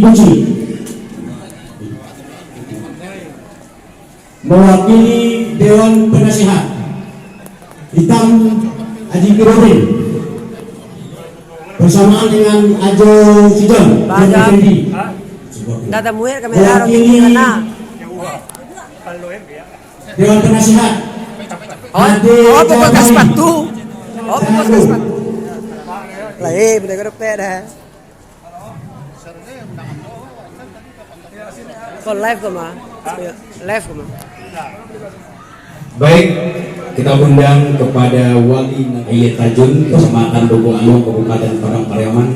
Puji mewakili Dewan Penasihat Hitam Haji Kirodin bersamaan dengan Ajo Sijon mewakili Dewan Penasihat pukul ke sepatu pukul ke sepatu lah bener ke depan dah kok live kok mah live kok mah. Baik, kita undang kepada Wali Nagari Tajun Kecamatan Duku Alu Kabupaten Padang Pariaman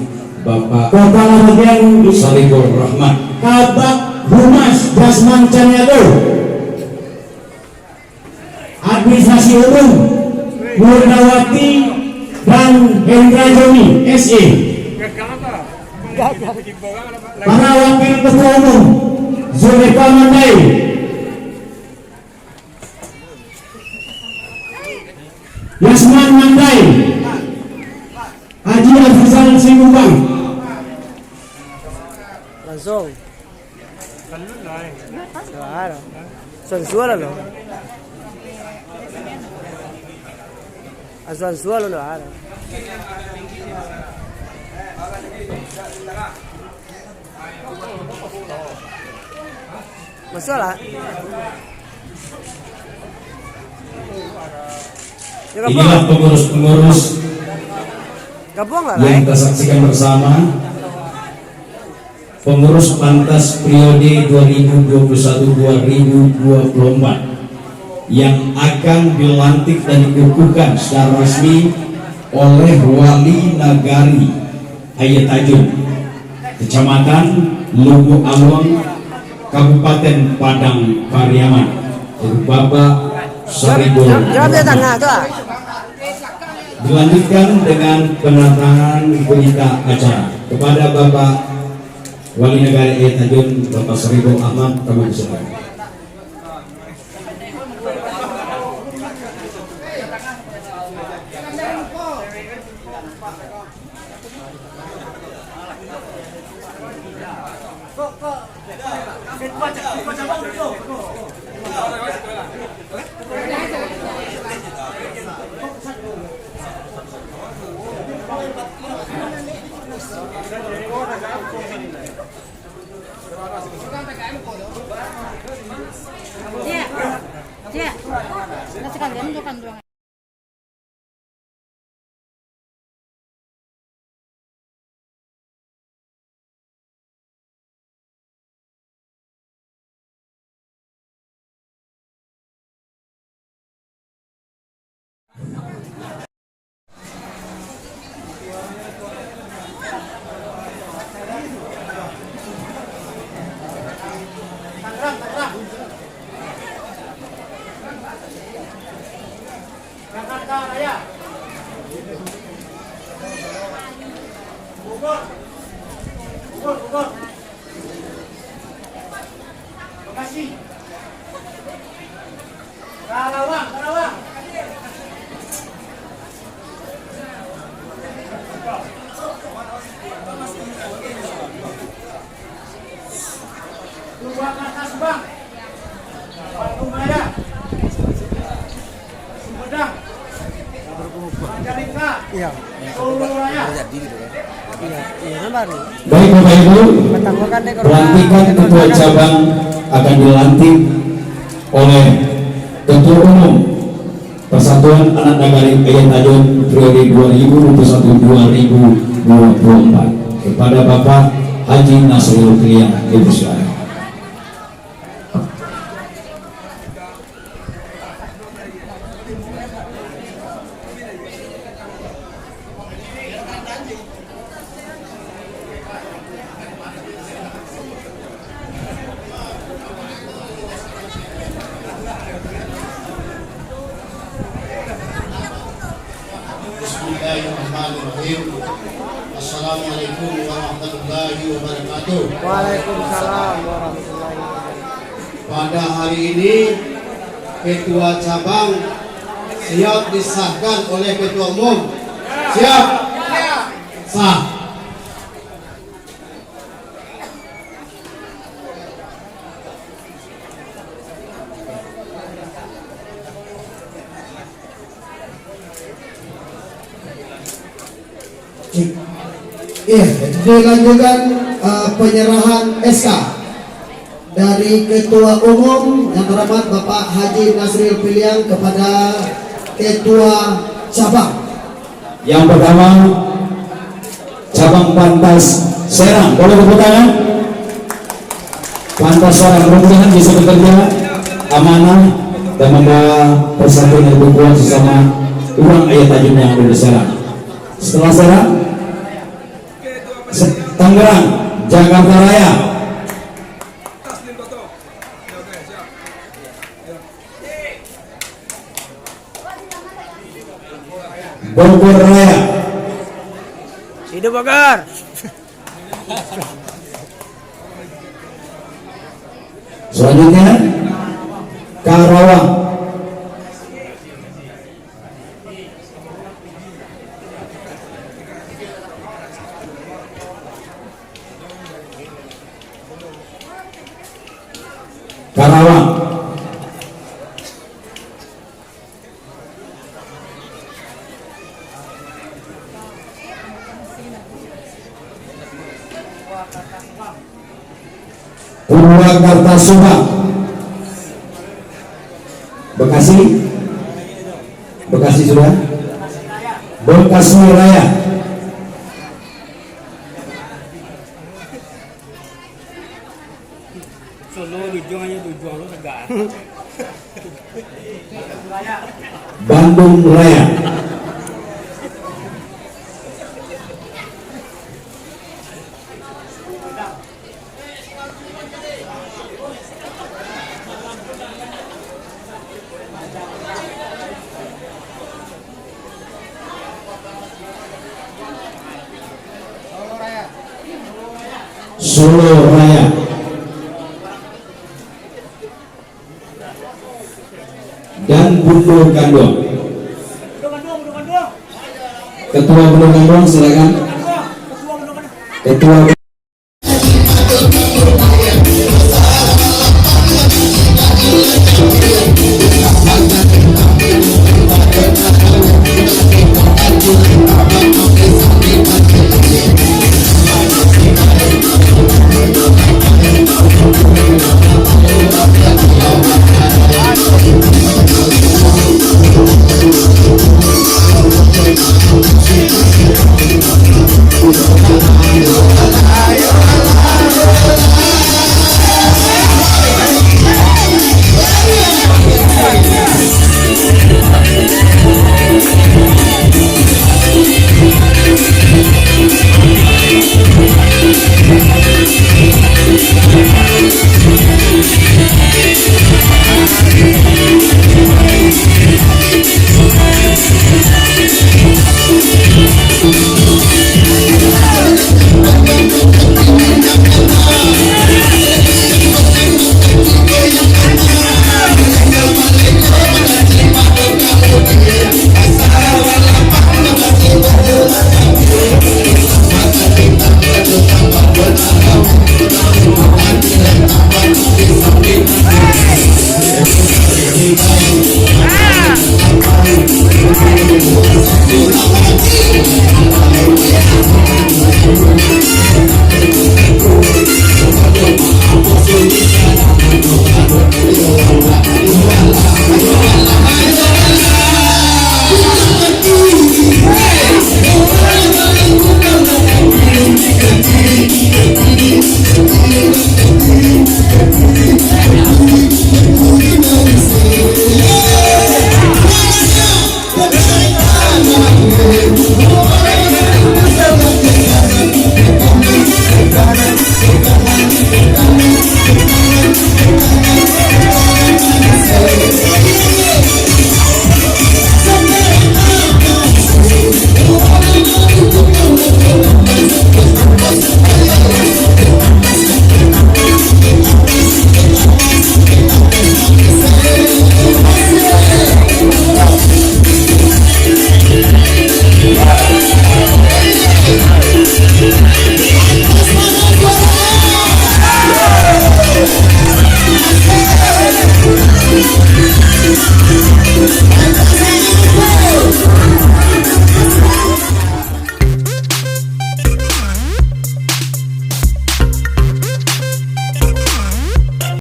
Bapak Kepala Bagian Salibur Rahmat Kabak Humas Jasman Caniago Administrasi Umum Murnawati dan Hendra Joni SE para Wakil Ketua Umum Zuleka Mandai Yasman Mandai Haji Afrizal Simbang langsung sensual loh sensual loh ada masalah inilah pengurus-pengurus yang kita saksikan bersama pengurus pantas periode 2021-2024 yang akan dilantik dan dikukuhkan secara resmi oleh Wali Nagari Hayat Tajun Kecamatan Lugu Along Kabupaten Padang Pariaman Bapak Saribul. Dilanjutkan dengan penataan berita acara kepada Bapak Wali Negara Hayat Tajun Bapak Saribul Ahmad, kami persilakan. Iya. Baik Bapak Ibu, pelantikan Ketua Cabang akan dilantik oleh Ketua Umum Persatuan Anak Nagari Hayat Tajun periode 2021-2024 kepada Bapak Haji Nasrul Krian. Dipersilakan. Bismillahirrahmanirrahim. Assalamualaikum warahmatullahi wabarakatuh. Waalaikumsalam warahmatullahi wabarakatuh. Pada hari ini Ketua Cabang siap disahkan oleh Ketua Umum. Siap? Sah. Iya, dilanjutkan penyerahan SK dari Ketua Umum yang terhormat Bapak Haji Nasril Piliang kepada Ketua Cabang. Yang pertama cabang Pantas Serang, boleh tepuk tangan. Pantas Serang mudah-mudahan bisa bekerja amanah dan membawa persatuan dan kerukunan sesama uang ayat tajam yang ada di Serang. Setelah Serang, Tangerang, Jakarta Raya. Bogor Raya. Hidup Bogor. Selanjutnya Karawang. Karawang. Purwakarta Subang. Bekasi. Bekasi sudah. Bekasi Raya. Bandung Raya. Solo Raya. Dan Bundur Kandung. Ketua Bundur Kandung silakan. Ketua